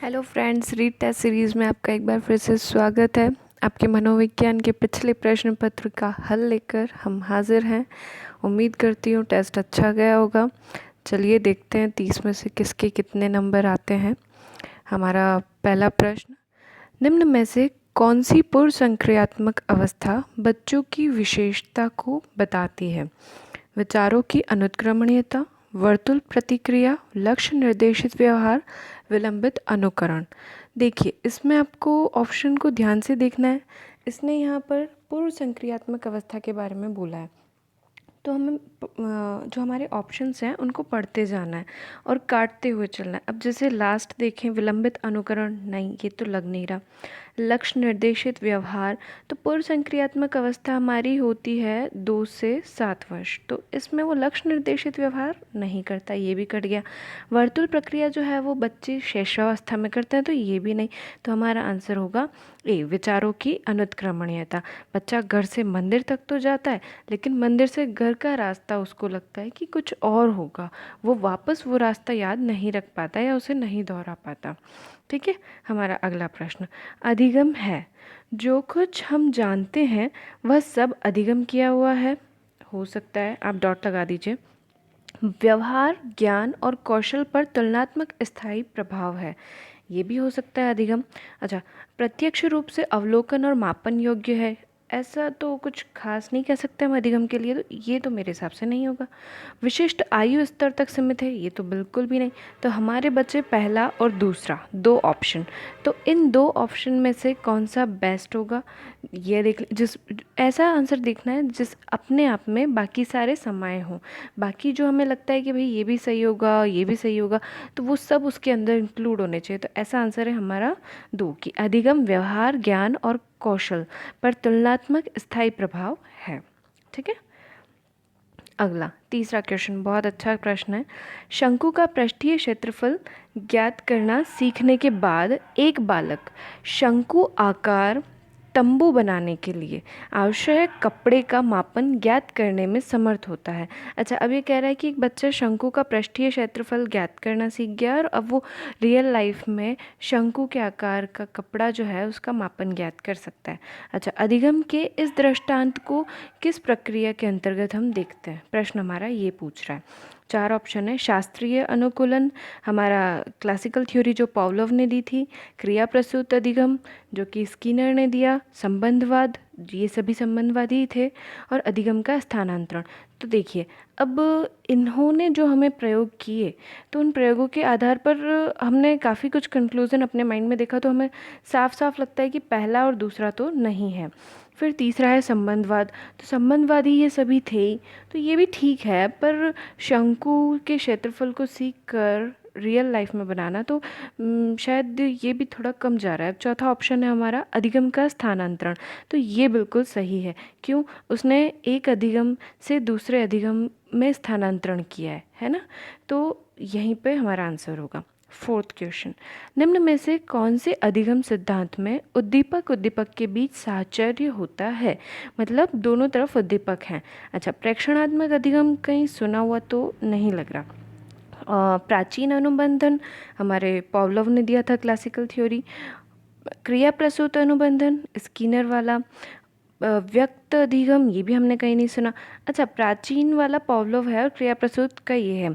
Hello friends, read test series में आपका एक बार फिर से स्वागत है। आपके मनोविज्ञान के पिछले प्रश्न पत्र का हल लेकर हम हाजिर हैं। उम्मीद करती हूँ टेस्ट अच्छा गया होगा। चलिए देखते हैं 30 में से किसके कितने नंबर आते हैं। हमारा पहला प्रश्न, निम्न में से कौन सी पूर्व संक्रियात्मक अवस्था बच्चों की विशेषता को बताती है? विचारों की अनुत्क्रमणीयता, वर्तुल प्रतिक्रिया, लक्ष्य निर्देशित व्यवहार, विलंबित अनुकरण। देखिए, इसमें आपको ऑप्शन को ध्यान से देखना है। इसने यहाँ पर पूर्व संक्रियात्मक अवस्था के बारे में बोला है, तो हमें जो हमारे ऑप्शंस हैं उनको पढ़ते जाना है और काटते हुए चलना है। अब जैसे लास्ट देखें, विलंबित अनुकरण, नहीं ये तो लग नहीं रहा। लक्ष्य निर्देशित व्यवहार, तो पूर्व संक्रियात्मक अवस्था हमारी होती है 2 से 7 वर्ष, तो इसमें वो लक्ष्य निर्देशित व्यवहार नहीं करता, ये भी कट गया। वर्तुल प्रक्रिया जो है वो बच्चे शैशवावस्था में करते हैं, तो ये भी नहीं। तो हमारा आंसर होगा ए, विचारों की अनुत्क्रमणीयता। बच्चा घर से मंदिर तक तो जाता है, लेकिन मंदिर से घर का रास्ता उसको लगता है कि कुछ और होगा, वो वापस वो रास्ता याद नहीं रख पाता या उसे नहीं दोहरा पाता। ठीक है, हमारा अगला प्रश्न, अधिगम है। जो कुछ हम जानते हैं वह सब अधिगम किया हुआ है। हो सकता है, आप डॉट लगा दीजिए। व्यवहार, ज्ञान और कौशल पर तुलनात्मक स्थायी प्रभाव है, ये भी हो सकता है अधिगम। अच्छा, प्रत्यक्ष रूप से अवलोकन और मापन योग्य है, ऐसा तो कुछ खास नहीं कह सकते हम अधिगम के लिए, तो ये तो मेरे हिसाब से नहीं होगा। विशिष्ट आयु स्तर तक सीमित है, ये तो बिल्कुल भी नहीं। तो हमारे बचे पहला और दूसरा दो ऑप्शन, तो इन दो ऑप्शन में से कौन सा बेस्ट होगा ये देख, जिस ऐसा आंसर देखना है जिस अपने आप में बाकी सारे समाये हों। बाकी जो हमें लगता है कि भाई ये भी सही होगा, ये भी सही होगा, तो वो सब उसके अंदर इंक्लूड होने चाहिए। तो ऐसा आंसर है हमारा 2 कि अधिगम व्यवहार, ज्ञान और कौशल पर तुलनात्मक स्थायी प्रभाव है। ठीक है, अगला तीसरा क्वेश्चन बहुत अच्छा प्रश्न है। शंकु का पृष्ठीय क्षेत्रफल ज्ञात करना सीखने के बाद एक बालक शंकु आकार तंबू बनाने के लिए आवश्यक कपड़े का मापन ज्ञात करने में समर्थ होता है। अच्छा, अब ये कह रहा है कि एक बच्चा शंकु का पृष्ठीय क्षेत्रफल ज्ञात करना सीख गया और अब वो रियल लाइफ में शंकु के आकार का कपड़ा जो है उसका मापन ज्ञात कर सकता है। अच्छा, अधिगम के इस दृष्टांत को किस प्रक्रिया के अंतर्गत हम देखते हैं? प्रश्न हमारा ये पूछ रहा है। 4 ऑप्शन है। शास्त्रीय अनुकूलन, हमारा क्लासिकल थ्योरी जो पॉवलोव ने दी थी, क्रिया प्रसूत अधिगम जो कि स्किनर ने दिया, संबंधवाद, ये सभी संबंधवादी थे, और अधिगम का स्थानांतरण। तो देखिए, अब इन्होंने जो हमें प्रयोग किए, तो उन प्रयोगों के आधार पर हमने काफ़ी कुछ कंक्लूज़न अपने माइंड में देखा, तो हमें साफ साफ लगता है कि पहला और दूसरा तो नहीं है। फिर तीसरा है संबंधवाद, तो संबंधवादी ये सभी थे ही, तो ये भी ठीक है, पर शंकु के क्षेत्रफल को सीख कर रियल लाइफ में बनाना तो शायद ये भी थोड़ा कम जा रहा है। चौथा ऑप्शन है हमारा अधिगम का स्थानांतरण, तो ये बिल्कुल सही है। क्यों? उसने एक अधिगम से दूसरे अधिगम में स्थानांतरण किया है ना? तो यहीं पे हमारा आंसर होगा। 4th क्वेश्चन, निम्न में से कौन से अधिगम सिद्धांत में उद्दीपक उद्दीपक के बीच साहचर्य होता है? मतलब दोनों तरफ उद्दीपक हैं। अच्छा, प्रेक्षणात्मक अधिगम कहीं सुना हुआ तो नहीं लग रहा। प्राचीन अनुबंधन, हमारे पॉवलोव ने दिया था क्लासिकल थ्योरी। क्रिया प्रसूत अनुबंधन, स्किनर वाला। व्यक्त अधिगम, ये भी हमने कहीं नहीं सुना। अच्छा, प्राचीन वाला पॉवलोव है और क्रिया प्रसूत का ये है।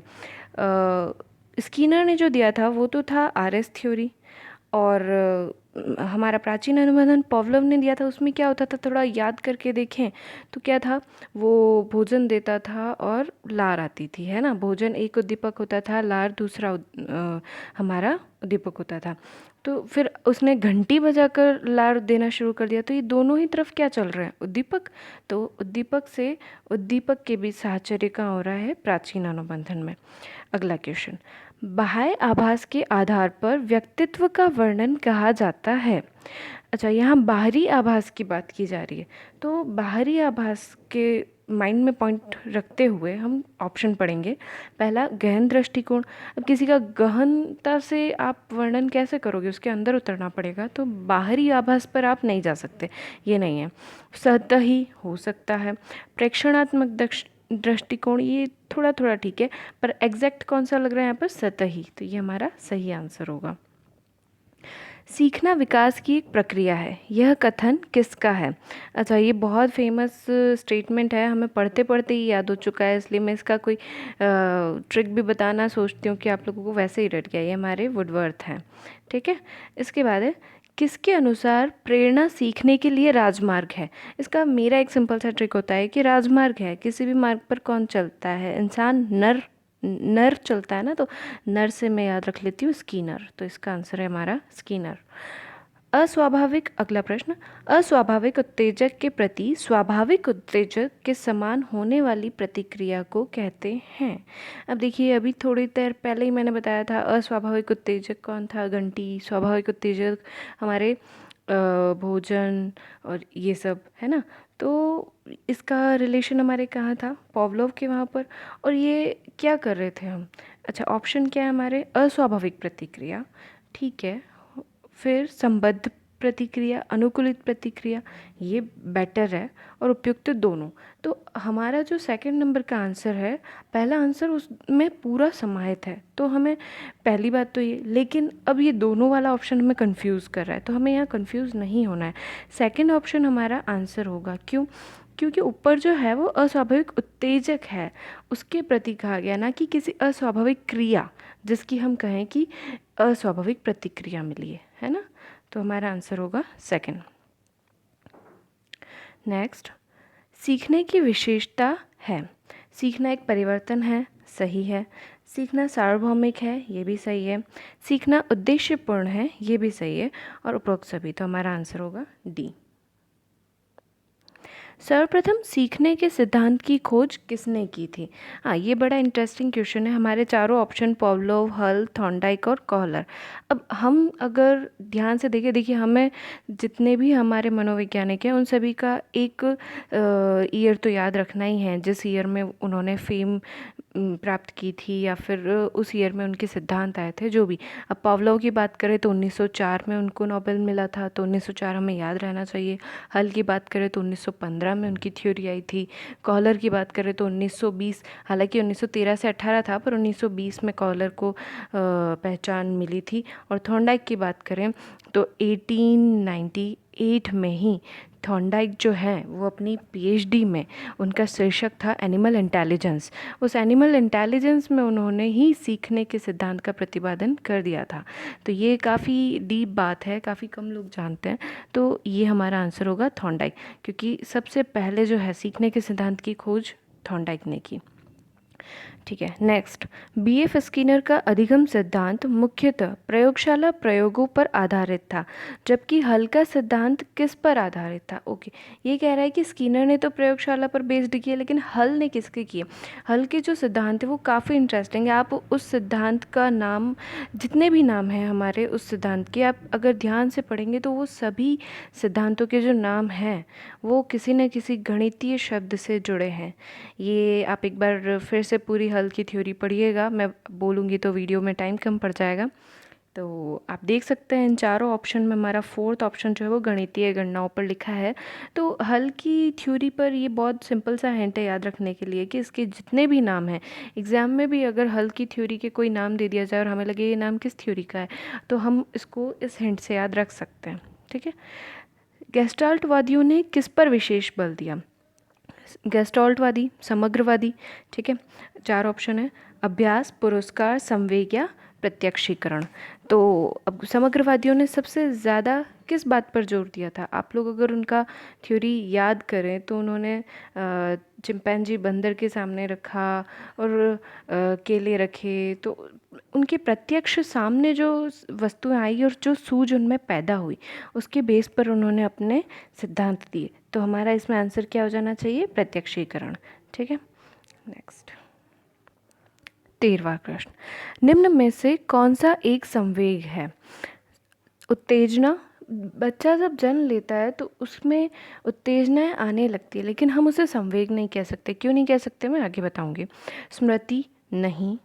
स्किनर ने जो दिया था वो तो था आरएस थ्योरी, और हमारा प्राचीन अनुबंधन पॉवलोव ने दिया था, उसमें क्या होता था थोड़ा याद करके देखें तो क्या था, वो भोजन देता था और लार आती थी, है ना? भोजन एक उद्दीपक होता था, लार दूसरा हमारा उद्दीपक होता था। तो फिर उसने घंटी बजाकर लार देना शुरू कर दिया, तो ये दोनों ही तरफ क्या चल रहा है? उद्दीपक। तो उद्दीपक से उद्दीपक के बीच साहचर्य कहाँ हो रहा है? प्राचीन अनुबंधन में। अगला क्वेश्चन, बाह्य आभास के आधार पर व्यक्तित्व का वर्णन कहा जाता है। अच्छा, यहाँ बाहरी आभास की बात की जा रही है, तो बाहरी आभास के माइंड में पॉइंट रखते हुए हम ऑप्शन पढ़ेंगे। पहला, गहन दृष्टिकोण। अब किसी का गहनता से आप वर्णन कैसे करोगे? उसके अंदर उतरना पड़ेगा, तो बाहरी आभास पर आप नहीं जा सकते, ये नहीं है। सतही हो सकता है। प्रेक्षणात्मक दृष्टिकोण, ये थोड़ा थोड़ा ठीक है, पर एग्जैक्ट कौन सा लग रहा है यहाँ पर? सतही, तो ये हमारा सही आंसर होगा। सीखना विकास की एक प्रक्रिया है, यह कथन किसका है? अच्छा, ये बहुत फेमस स्टेटमेंट है, हमें पढ़ते पढ़ते ही याद हो चुका है, इसलिए मैं इसका कोई ट्रिक भी बताना सोचती हूँ कि आप लोगों को वैसे ही रट गया। ये हमारे वुडवर्थ हैं, ठीक है। इसके बाद है, किसके अनुसार प्रेरणा सीखने के लिए राजमार्ग है? इसका मेरा एक सिंपल सा ट्रिक होता है कि राजमार्ग है, किसी भी मार्ग पर कौन चलता है? इंसान, नर नर चलता है ना, तो नर से मैं याद रख लेती हूँ स्कीनर, तो इसका आंसर है हमारा स्कीनर। अस्वाभाविक, अगला प्रश्न, अस्वाभाविक उत्तेजक के प्रति स्वाभाविक उत्तेजक के समान होने वाली प्रतिक्रिया को कहते हैं। अब देखिए, अभी थोड़ी देर पहले ही मैंने बताया था अस्वाभाविक उत्तेजक कौन था? घंटी। स्वाभाविक उत्तेजक हमारे भोजन और ये सब है ना। तो इसका रिलेशन हमारे कहाँ था? पॉवलोव के वहाँ पर। और ये क्या कर रहे थे हम? अच्छा, ऑप्शन क्या है हमारे? अस्वाभाविक प्रतिक्रिया, ठीक है। फिर संबद्ध प्रतिक्रिया, अनुकूलित प्रतिक्रिया, ये बेटर है और उपयुक्त दोनों। तो हमारा जो सेकंड नंबर का आंसर है, पहला आंसर उसमें पूरा समाहित है, तो हमें पहली बात तो ये, लेकिन अब ये दोनों वाला ऑप्शन हमें कंफ्यूज कर रहा है, तो हमें यहाँ कंफ्यूज नहीं होना है। सेकंड ऑप्शन हमारा आंसर होगा। क्यों? क्योंकि ऊपर जो है वो अस्वाभाविक उत्तेजक है, उसके प्रति कहा गया, ना कि किसी अस्वाभाविक क्रिया जिसकी हम कहें कि अस्वाभाविक प्रतिक्रिया मिली है ना। तो हमारा आंसर होगा सेकंड। नेक्स्ट, सीखने की विशेषता है। सीखना एक परिवर्तन है, सही है। सीखना सार्वभौमिक है, ये भी सही है। सीखना उद्देश्यपूर्ण है, ये भी सही है। और उपरोक्त सभी, तो हमारा आंसर होगा डी। सर्वप्रथम सीखने के सिद्धांत की खोज किसने की थी? हाँ, ये बड़ा इंटरेस्टिंग क्वेश्चन है। हमारे चारों ऑप्शन पॉवलोव, हल, थॉर्नडाइक और कॉहलर। अब हम अगर ध्यान से देखें, देखिए हमें जितने भी हमारे मनोवैज्ञानिक हैं उन सभी का एक ईयर तो याद रखना ही है, जिस ईयर में उन्होंने फेम प्राप्त की थी या फिर उस ईयर में उनके सिद्धांत आए थे, जो भी। अब पावलोव की बात करें तो 1904 में उनको नोबेल मिला था, तो 1904 हमें याद रहना चाहिए। हल की बात करें तो 1915 में उनकी थ्योरी आई थी। कॉलर की बात करें तो 1920, हालांकि 1913 से 18 था, पर 1920 में कॉलर को पहचान मिली थी। और थॉर्नडाइक की बात करें तो 1898 में ही थॉर्नडाइक जो है वो अपनी पीएचडी में, उनका शीर्षक था एनिमल इंटेलिजेंस। उस एनिमल इंटेलिजेंस में उन्होंने ही सीखने के सिद्धांत का प्रतिपादन कर दिया था। तो ये काफ़ी डीप बात है, काफ़ी कम लोग जानते हैं। तो ये हमारा आंसर होगा थॉर्नडाइक, क्योंकि सबसे पहले जो है सीखने के सिद्धांत की खोज थॉर्नडाइक ने की। ठीक है। नेक्स्ट, बीएफ स्किनर का अधिगम सिद्धांत मुख्यतः प्रयोगशाला प्रयोगों पर आधारित था, जबकि हल का सिद्धांत किस पर आधारित था? ओके, ये कह रहा है कि स्किनर ने तो प्रयोगशाला पर बेस्ड किया, लेकिन हल ने किसके किए? हल के जो सिद्धांत है वो काफ़ी इंटरेस्टिंग है। आप उस सिद्धांत का नाम, जितने भी नाम हैं हमारे उस सिद्धांत के, आप अगर ध्यान से पढ़ेंगे तो वो सभी सिद्धांतों के जो नाम हैं वो किसी न किसी गणितीय शब्द से जुड़े हैं। ये आप एक बार फिर से पूरी हल की थ्योरी पढ़िएगा, मैं बोलूँगी तो वीडियो में टाइम कम पड़ जाएगा। तो आप देख सकते हैं इन चारों ऑप्शन में हमारा फोर्थ ऑप्शन जो है वो गणितीय गणनाओं पर लिखा है। तो हल की थ्योरी पर ये बहुत सिंपल सा हिंट है याद रखने के लिए कि इसके जितने भी नाम हैं, एग्ज़ाम में भी अगर हल की थ्योरी के कोई नाम दे दिया जाए और हमें लगे ये नाम किस थ्योरी का है, तो हम इसको इस हिंट से याद रख सकते हैं। ठीक है। गेस्टाल्टवादियों ने किस पर विशेष बल दिया? गेस्टाल्टवादी, समग्रवादी। ठीक है, चार ऑप्शन है, अभ्यास, पुरस्कार, संवेग या प्रत्यक्षीकरण। तो अब समग्रवादियों ने सबसे ज़्यादा किस बात पर जोर दिया था? आप लोग अगर उनका थ्योरी याद करें तो उन्होंने चिंपैंजी बंदर के सामने रखा और केले रखे, तो उनके प्रत्यक्ष सामने जो वस्तुएं आई और जो सूझ उनमें पैदा हुई, उसके बेस पर उन्होंने अपने सिद्धांत दिए। तो हमारा इसमें आंसर क्या हो जाना चाहिए? प्रत्यक्षीकरण। ठीक है। नेक्स्ट, 13वां प्रश्न, निम्न में से कौन सा एक संवेग है? उत्तेजना। बच्चा जब जन्म लेता है तो उसमें उत्तेजनाएं आने लगती है, लेकिन हम उसे संवेग नहीं कह सकते। क्यों नहीं कह सकते, मैं आगे बताऊंगी। स्मृति नहीं,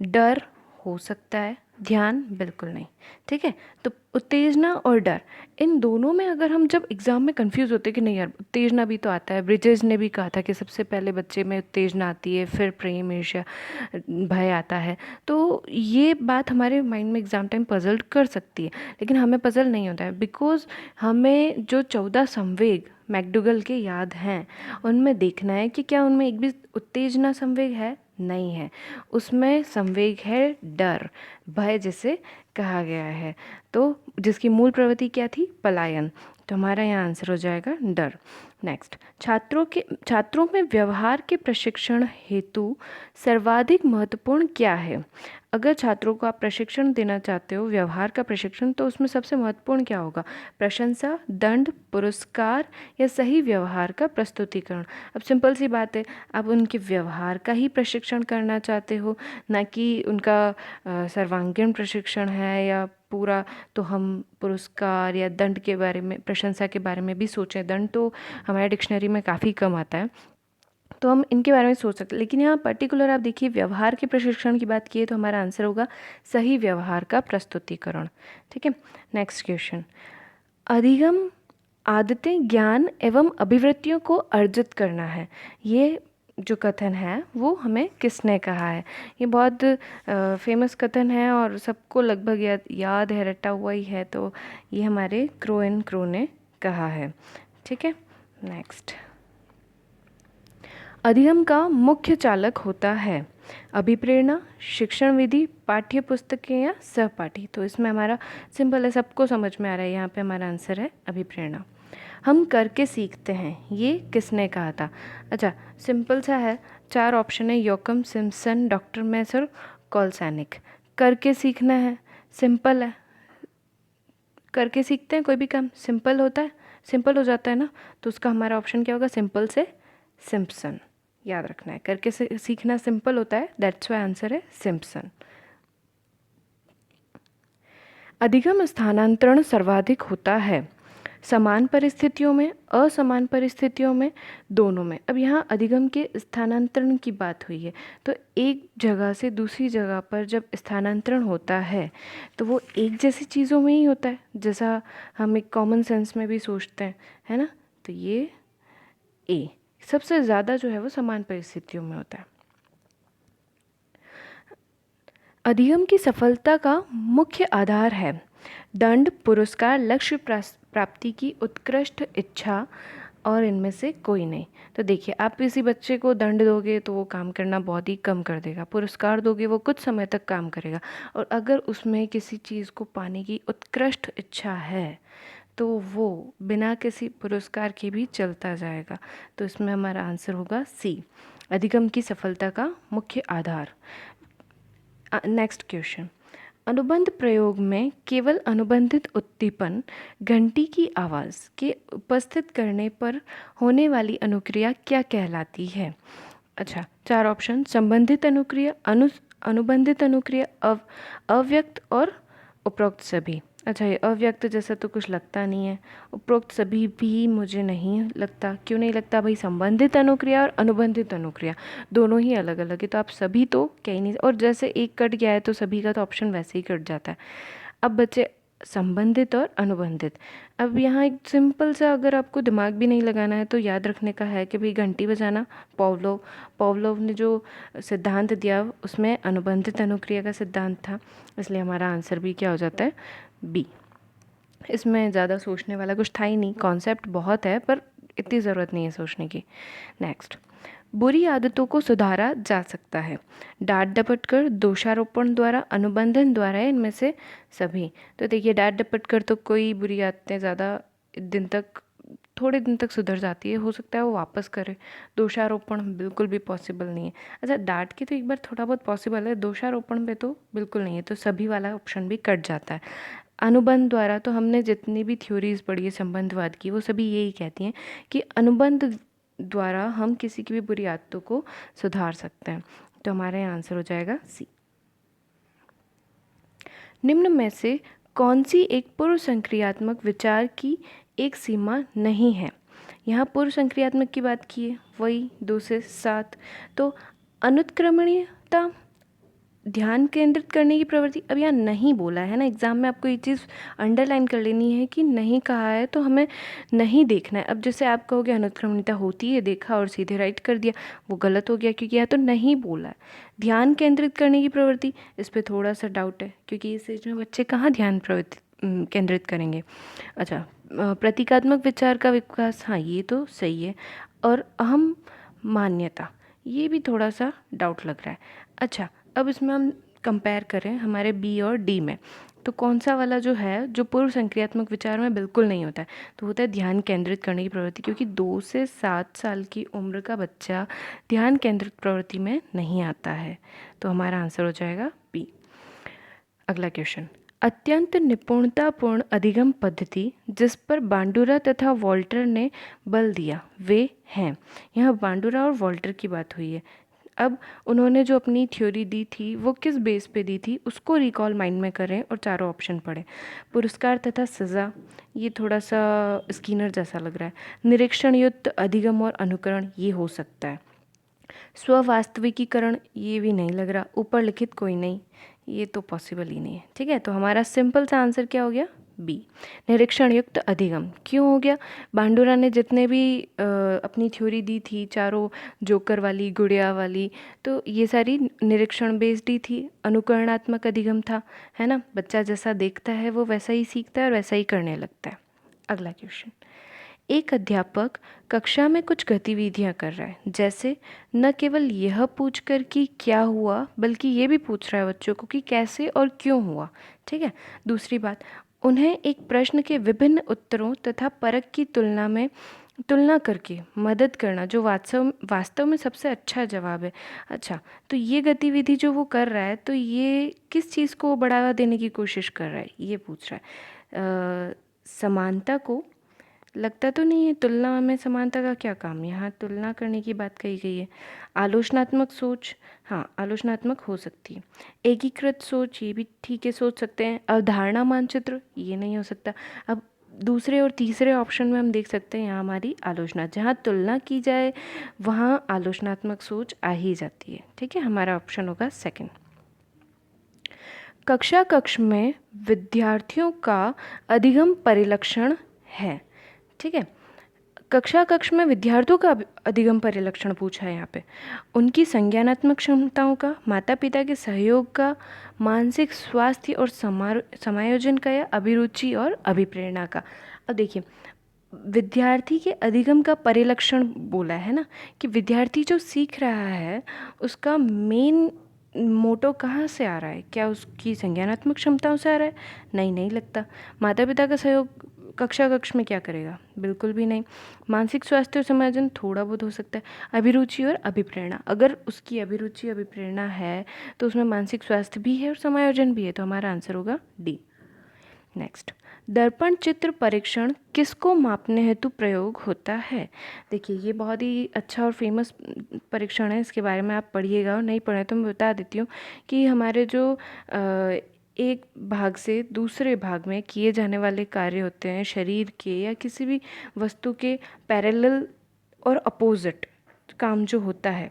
डर हो सकता है, ध्यान बिल्कुल नहीं। ठीक है, तो उत्तेजना और डर, इन दोनों में अगर हम जब एग्ज़ाम में कंफ्यूज होते हैं कि नहीं यार उत्तेजना भी तो आता है, ब्रिजेस ने भी कहा था कि सबसे पहले बच्चे में उत्तेजना आती है, फिर प्रेम, ईर्ष्या, भय आता है, तो ये बात हमारे माइंड में एग्ज़ाम टाइम पजल कर सकती है, लेकिन हमें पजल नहीं होता है, बिकॉज हमें जो 14 संवेग मैकडूगल के याद हैं उनमें देखना है कि क्या उनमें एक भी उत्तेजना संवेग है, नहीं है, उसमें संवेग है डर, भय जिसे कहा गया है, तो जिसकी मूल प्रवृत्ति क्या थी, पलायन, तो हमारा यहाँ आंसर हो जाएगा डर। नेक्स्ट, छात्रों में व्यवहार के प्रशिक्षण हेतु सर्वाधिक महत्वपूर्ण क्या है? अगर छात्रों को आप प्रशिक्षण देना चाहते हो, व्यवहार का प्रशिक्षण, तो उसमें सबसे महत्वपूर्ण क्या होगा? प्रशंसा, दंड, पुरस्कार या सही व्यवहार का प्रस्तुतिकरण। अब सिंपल सी बात है, आप उनके व्यवहार का ही प्रशिक्षण करना चाहते हो, ना कि उनका सर्वांगीण प्रशिक्षण है या पूरा, तो हम पुरस्कार या दंड के बारे में, प्रशंसा के बारे में भी सोचें। दंड तो हमारे डिक्शनरी में काफ़ी कम आता है, तो हम इनके बारे में सोच सकते हैं, लेकिन यहाँ पर्टिकुलर आप देखिए व्यवहार के प्रशिक्षण की बात की तो हमारा आंसर होगा सही व्यवहार का प्रस्तुतिकरण। ठीक है, नेक्स्ट क्वेश्चन, अधिगम आदतें, ज्ञान एवं अभिवृत्तियों को अर्जित करना है, ये जो कथन है वो हमें किसने कहा है? ये बहुत फेमस कथन है और सबको लगभग याद है, रटा हुआ ही है, तो ये हमारे क्रो एंड क्रो ने कहा है। ठीक है, नेक्स्ट, अधिगम का मुख्य चालक होता है अभिप्रेरणा, शिक्षण विधि, पाठ्य पुस्तकें या सहपाठी। तो इसमें हमारा सिंपल है, सबको समझ में आ रहा है, यहाँ पे हमारा आंसर है अभिप्रेरणा। हम करके सीखते हैं, ये किसने कहा था? अच्छा, सिंपल सा है, 4 ऑप्शन है, योकम, सिम्पसन, डॉक्टर मैसर, कॉलसैनिक। करके सीखना है, सिंपल है, करके सीखते हैं कोई भी काम, सिंपल होता है, सिंपल हो जाता है ना, तो उसका हमारा ऑप्शन क्या होगा? सिंपल से सिम्पसन, याद रखना है, करके सीखना सिंपल होता है, दैट्स वाई आंसर है सिम्पसन। अधिगम स्थानांतरण सर्वाधिक होता है समान परिस्थितियों में, असमान परिस्थितियों में, दोनों में। अब यहाँ अधिगम के स्थानांतरण की बात हुई है, तो एक जगह से दूसरी जगह पर जब स्थानांतरण होता है तो वो एक जैसी चीज़ों में ही होता है, जैसा हम एक कॉमन सेंस में भी सोचते हैं, है ना, तो ये ए सबसे ज़्यादा जो है वो समान परिस्थितियों में होता है। अधिगम की सफलता का मुख्य आधार है दंड, पुरस्कार, लक्ष्य प्राप्ति की उत्कृष्ट इच्छा, और इनमें से कोई नहीं। तो देखिए, आप किसी बच्चे को दंड दोगे तो वो काम करना बहुत ही कम कर देगा, पुरस्कार दोगे वो कुछ समय तक काम करेगा, और अगर उसमें किसी चीज़ को पाने की उत्कृष्ट इच्छा है तो वो बिना किसी पुरस्कार के भी चलता जाएगा। तो इसमें हमारा आंसर होगा सी, अधिगम की सफलता का मुख्य आधार। नेक्स्ट क्वेश्चन, अनुबंध प्रयोग में केवल अनुबंधित उद्दीपन घंटी की आवाज़ के उपस्थित करने पर होने वाली अनुक्रिया क्या कहलाती है? अच्छा, 4 ऑप्शन, संबंधित अनुक्रिया, अनुबंधित अनुक्रिया, अव्यक्त और उपरोक्त सभी। अच्छा, ये अव्यक्त जैसा तो कुछ लगता नहीं है, उपरोक्त सभी भी मुझे नहीं लगता। क्यों नहीं लगता भाई? संबंधित अनुक्रिया और अनुबंधित अनुक्रिया दोनों ही अलग अलग है, तो आप सभी तो कह ही नहीं, और जैसे एक कट गया है तो सभी का तो ऑप्शन वैसे ही कट जाता है। अब बचे संबंधित और अनुबंधित। अब यहाँ एक सिंपल सा, अगर आपको दिमाग भी नहीं लगाना है तो याद रखने का है कि भाई घंटी बजाना, पॉवलोव ने जो सिद्धांत दिया उसमें अनुबंधित अनुक्रिया का सिद्धांत था, इसलिए हमारा आंसर भी क्या हो जाता है? बी। इसमें ज़्यादा सोचने वाला कुछ था ही नहीं, कॉन्सेप्ट बहुत है पर इतनी ज़रूरत नहीं है सोचने की। नेक्स्ट, बुरी आदतों को सुधारा जा सकता है डांट डपट कर, दोषारोपण द्वारा, अनुबंधन द्वारा, इनमें से सभी। तो देखिए, डांट डपट कर तो कोई बुरी आदतें ज़्यादा दिन तक, थोड़े दिन तक सुधर जाती है, हो सकता है वो वापस करे। दोषारोपण बिल्कुल भी पॉसिबल नहीं है। अच्छा, डांट के तो एक बार थोड़ा बहुत पॉसिबल है, दोषारोपण पे तो बिल्कुल नहीं है, तो सभी वाला ऑप्शन भी कट जाता है। अनुबंध द्वारा, तो हमने जितनी भी थ्योरीज पढ़ी है संबंधवाद की, वो सभी यही कहती हैं कि अनुबंध द्वारा हम किसी की भी बुरी आदतों को सुधार सकते हैं, तो हमारा यहाँ आंसर हो जाएगा सी। निम्न में से कौन सी एक पूर्व संक्रियात्मक विचार की एक सीमा नहीं है? यहाँ पूर्व संक्रियात्मक की बात की है, वही 2 से 7, तो अनुत्क्रमणीयता, ध्यान केंद्रित करने की प्रवृत्ति अब यहाँ नहीं बोला है ना, एग्ज़ाम में आपको ये चीज़ अंडरलाइन कर लेनी है कि नहीं कहा है तो हमें नहीं देखना है। अब जैसे आप कहोगे अनुत्क्रमणिता होती है, देखा और सीधे राइट कर दिया, वो गलत हो गया क्योंकि यहाँ तो नहीं बोला है। ध्यान केंद्रित करने की प्रवृत्ति, इस पर थोड़ा सा डाउट है क्योंकि इस एज में बच्चे कहाँ ध्यान प्रवृत्ति केंद्रित करेंगे। अच्छा, प्रतीकात्मक विचार का विकास, हाँ ये तो सही है। और अहम मान्यता, ये भी थोड़ा सा डाउट लग रहा है। अच्छा, अब इसमें हम कंपेयर करें हमारे बी और डी में, तो कौन सा वाला जो है जो पूर्व संक्रियात्मक विचार में बिल्कुल नहीं होता है, तो होता है ध्यान केंद्रित करने की प्रवृत्ति, क्योंकि 2 से 7 साल की उम्र का बच्चा ध्यान केंद्रित प्रवृत्ति में नहीं आता है, तो हमारा आंसर हो जाएगा बी। अगला क्वेश्चन, अत्यंत निपुणतापूर्ण अधिगम पद्धति जिस पर बांडुरा तथा वॉल्टर ने बल दिया वे हैं। यहाँ बांडुरा और वॉल्टर की बात हुई है। अब उन्होंने जो अपनी थ्योरी दी थी वो किस बेस पे दी थी उसको रिकॉल माइंड में करें और चारों ऑप्शन पढ़ें। पुरस्कार तथा सज़ा, ये थोड़ा सा स्किनर जैसा लग रहा है। निरीक्षण युक्त अधिगम और अनुकरण, ये हो सकता है। स्ववास्तविकीकरण, ये भी नहीं लग रहा। ऊपर लिखित कोई नहीं, ये तो पॉसिबल ही नहीं है। ठीक है, तो हमारा सिंपल सा आंसर क्या हो गया, बी। निरीक्षण युक्त अधिगम क्यों हो गया, बांडुरा ने जितने भी अपनी थ्योरी दी थी, चारों जोकर वाली, गुड़िया वाली, तो ये सारी निरीक्षण बेस्ड ही थी। अनुकरणात्मक अधिगम था, है ना, बच्चा जैसा देखता है वो वैसा ही सीखता है और वैसा ही करने लगता है। अगला क्वेश्चन, एक अध्यापक कक्षा में कुछ गतिविधियां कर रहा है, जैसे न केवल यह पूछकर कि क्या हुआ बल्कि ये भी पूछ रहा है बच्चों को कि कैसे और क्यों हुआ। ठीक है, दूसरी बात, उन्हें एक प्रश्न के विभिन्न उत्तरों तथा परख की तुलना करके मदद करना जो वास्तव में सबसे अच्छा जवाब है। अच्छा, तो ये गतिविधि जो वो कर रहा है, तो ये किस चीज़ को बढ़ावा देने की कोशिश कर रहा है, ये पूछ रहा है। समानता को, लगता तो नहीं है, तुलना में समानता का क्या काम, यहाँ तुलना करने की बात कही गई है। आलोचनात्मक सोच, हाँ आलोचनात्मक हो सकती है। एकीकृत सोच, ये भी ठीक है, सोच सकते हैं। अवधारणा मानचित्र, ये नहीं हो सकता। अब दूसरे और तीसरे ऑप्शन में हम देख सकते हैं यहाँ हमारी आलोचना, जहाँ तुलना की जाए वहाँ आलोचनात्मक सोच आ ही जाती है। ठीक है, हमारा ऑप्शन होगा सेकंड। कक्ष में विद्यार्थियों का अधिगम परिलक्षण है। ठीक है, कक्ष में विद्यार्थियों का अधिगम परिलक्षण पूछा है यहाँ पे। उनकी संज्ञानात्मक क्षमताओं का, माता पिता के सहयोग का, मानसिक स्वास्थ्य और समायोजन का, या अभिरुचि और अभिप्रेरणा का। अब देखिए, विद्यार्थी के अधिगम का परिलक्षण बोला है ना, कि विद्यार्थी जो सीख रहा है उसका मेन मोटो कहाँ से आ रहा है, क्या उसकी संज्ञानात्मक क्षमताओं से आ रहा है, नहीं लगता। माता पिता का सहयोग कक्ष में क्या करेगा, बिल्कुल भी नहीं। मानसिक स्वास्थ्य और समायोजन थोड़ा बहुत हो सकता है। अभिरुचि और अभिप्रेरणा, अगर उसकी अभिरुचि अभिप्रेरणा है तो उसमें मानसिक स्वास्थ्य भी है और समायोजन भी है, तो हमारा आंसर होगा डी। नेक्स्ट, दर्पण चित्र परीक्षण किसको मापने हेतु प्रयोग होता है। देखिए, ये बहुत ही अच्छा और फेमस परीक्षण है, इसके बारे में आप पढ़िएगा, और नहीं पढ़े तो मैं बता देती हूँ कि हमारे जो एक भाग से दूसरे भाग में किए जाने वाले कार्य होते हैं शरीर के या किसी भी वस्तु के, पैरेलल और अपोजिट काम जो होता है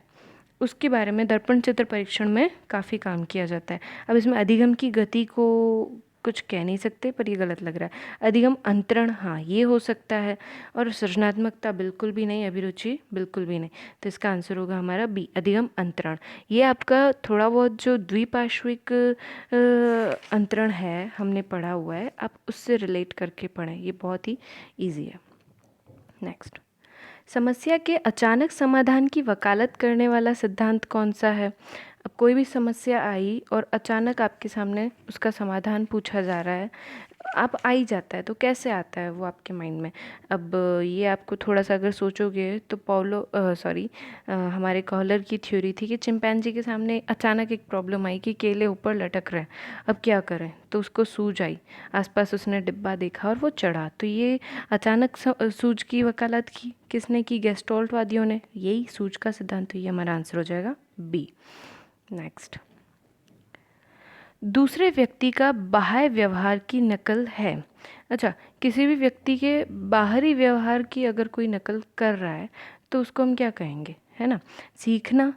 उसके बारे में दर्पण चित्र परीक्षण में काफ़ी काम किया जाता है। अब इसमें अधिगम की गति को कुछ कह नहीं सकते, पर ये गलत लग रहा है। अधिगम अंतरण, हाँ ये हो सकता है। और सृजनात्मकता बिल्कुल भी नहीं, अभिरुचि बिल्कुल भी नहीं, तो इसका आंसर होगा हमारा बी, अधिगम अंतरण। ये आपका थोड़ा बहुत जो द्विपार्श्विक अंतरण है हमने पढ़ा हुआ है, आप उससे रिलेट करके पढ़ें, ये बहुत ही ईजी है। नेक्स्ट, समस्या के अचानक समाधान की वकालत करने वाला सिद्धांत कौन सा है। अब कोई भी समस्या आई और अचानक आपके सामने उसका समाधान पूछा जा रहा है, आप आ ही जाता है, तो कैसे आता है वो आपके माइंड में। अब ये आपको थोड़ा सा अगर सोचोगे तो हमारे कॉलर की थ्योरी थी कि चिंपैंजी के सामने अचानक एक प्रॉब्लम आई कि केले ऊपर लटक रहे हैं, अब क्या करें, तो उसको सूझ आई, आसपास उसने डिब्बा देखा और वो चढ़ा, तो ये अचानक सूझ की वकालत की किसने की, गेस्टोल्ट वादियों ने, यही सूझ का सिद्धांत, तो ये हमारा आंसर हो जाएगा बी। नेक्स्ट, दूसरे व्यक्ति का बाह्य व्यवहार की नकल है। अच्छा, किसी भी व्यक्ति के बाहरी व्यवहार की अगर कोई नकल कर रहा है तो उसको हम क्या कहेंगे, है ना, सीखना,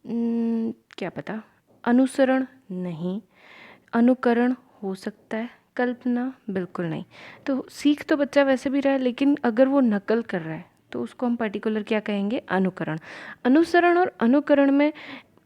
क्या पता, अनुसरण नहीं, अनुकरण हो सकता है, कल्पना बिल्कुल नहीं। तो सीख तो बच्चा वैसे भी रहा है, लेकिन अगर वो नकल कर रहा है तो उसको हम पर्टिकुलर क्या कहेंगे, अनुकरण। अनुसरण और अनुकरण में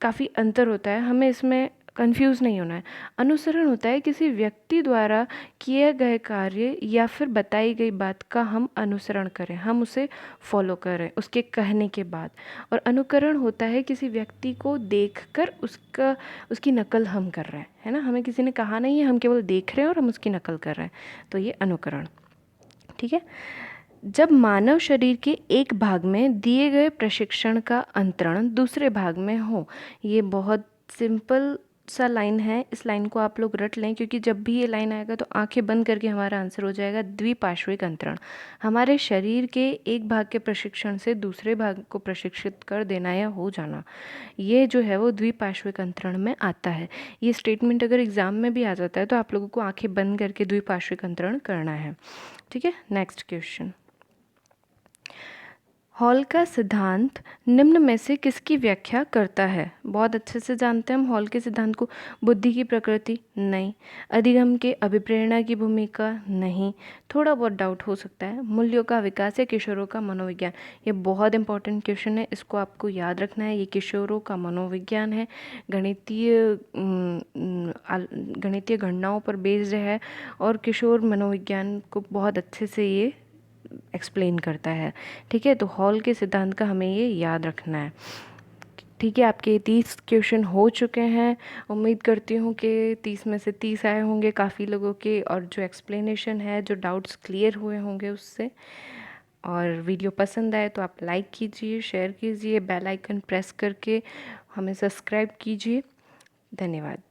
काफ़ी अंतर होता है, हमें इसमें कंफ्यूज नहीं होना है। अनुसरण होता है किसी व्यक्ति द्वारा किए गए कार्य या फिर बताई गई बात का हम अनुसरण करें, हम उसे फॉलो करें उसके कहने के बाद। और अनुकरण होता है किसी व्यक्ति को देखकर उसकी नकल हम कर रहे हैं, है ना। हमें किसी ने कहा नहीं है, हम केवल देख रहे हैं और हम उसकी नकल कर रहे हैं, तो ये अनुकरण। ठीक है। जब मानव शरीर के एक भाग में दिए गए प्रशिक्षण का अंतरण दूसरे भाग में हो। ये बहुत सिंपल सा लाइन है, इस लाइन को आप लोग रट लें, क्योंकि जब भी ये लाइन आएगा तो आंखें बंद करके हमारा आंसर हो जाएगा द्विपार्श्विक अंतरण। हमारे शरीर के एक भाग के प्रशिक्षण से दूसरे भाग को प्रशिक्षित कर देना या हो जाना, ये जो है वो द्विपार्श्विक अंतरण में आता है। ये स्टेटमेंट अगर एग्जाम में भी आ जाता है तो आप लोगों को आंखें बंद करके द्विपार्श्विक अंतरण करना है। ठीक है। नेक्स्ट क्वेश्चन, हॉल का सिद्धांत निम्न में से किसकी व्याख्या करता है। बहुत अच्छे से जानते हैं हम हॉल के सिद्धांत को। बुद्धि की प्रकृति नहीं, अधिगम के अभिप्रेरणा की भूमिका नहीं, थोड़ा बहुत डाउट हो सकता है, मूल्यों का विकास या किशोरों का मनोविज्ञान। ये बहुत इंपॉर्टेंट क्वेश्चन है, इसको आपको याद रखना है। ये किशोरों का मनोविज्ञान है, गणितीय गणनाओं पर बेस्ड है और किशोर मनोविज्ञान को बहुत अच्छे से ये एक्सप्लेन करता है। ठीक है। तो हॉल के सिद्धांत का हमें ये याद रखना है। ठीक है। आपके 30 क्वेश्चन हो चुके हैं, उम्मीद करती हूँ कि 30 में से 30 आए होंगे काफ़ी लोगों के, और जो एक्सप्लेनेशन है, जो डाउट्स क्लियर हुए होंगे उससे। और वीडियो पसंद आए तो आप लाइक कीजिए, शेयर कीजिए, बेल आइकन प्रेस करके हमें सब्सक्राइब कीजिए। धन्यवाद।